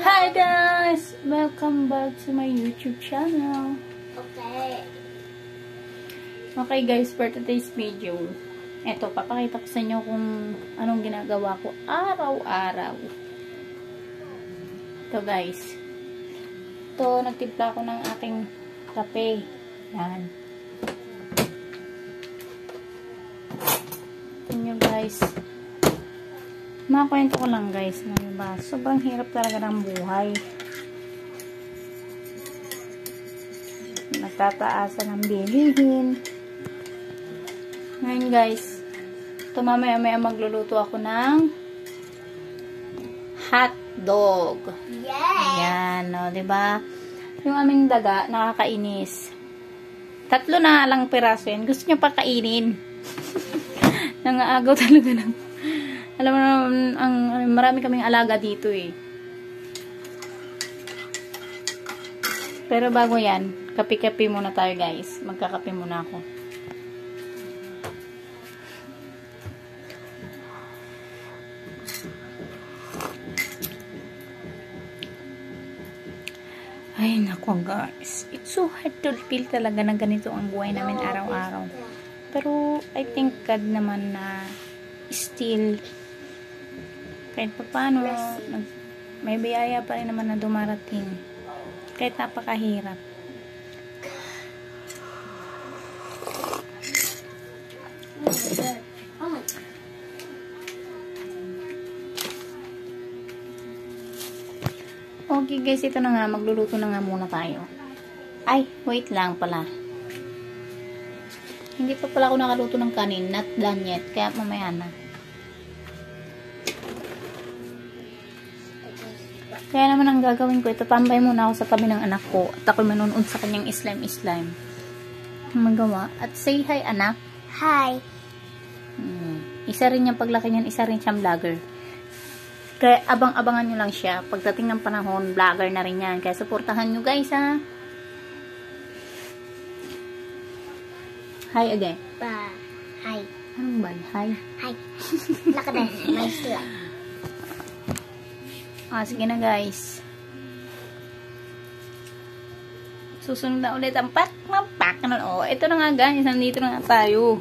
Hi guys! Welcome back to my YouTube channel. Okay guys, for today's video, eto, papakita ko sa inyo kung anong ginagawa ko araw-araw. Ito guys. Ito, nagtimpla ko ng aking kape. Yan. Ito nyo guys. Makakwento ko lang guys, diba? Sobrang hirap talaga ng buhay. Nagtataasan ng bilihin. Ngayon guys, ito mamaya magluluto ako ng hot dog. Yes! Yan, no, diba? Yung aming daga, nakakainis. 3 na lang piraso yan. Gusto niya pa kainin. Nangaagaw talaga ng... Alam mo naman, marami kaming alaga dito eh. Pero bago yan, kape-kape muna tayo guys. Magkakape muna ako. Ay nako guys. It's so hard to feel talaga na ganito ang buhay namin araw-araw. Pero I think God naman na still kahit pa paano, may biyaya pa rin naman na dumarating. Kahit napakahirap. Okay guys, ito na nga. Magluluto na nga muna tayo. Ay, wait lang pala. Hindi pa pala ako nakaluto ng kanin. Not done yet. Kaya mamaya na. Kaya naman ang gagawin ko, itatambay muna ako sa tabi ng anak ko at ako manunood sa kanyang slime. Magawa. At say hi, anak. Hi. Isa rin niyang paglaki niyan, isa rin siyang vlogger. Kaya abang-abangan nyo lang siya. Pagdating ng panahon, vlogger na rin yan. Kaya supportahan nyo guys, ha. Hi again. Hi. Anong ba? Hi. Hi. Lakad may slime. Sige na guys. Susunod na ulit ang pak. Ito na nga guys. Nandito na nga tayo.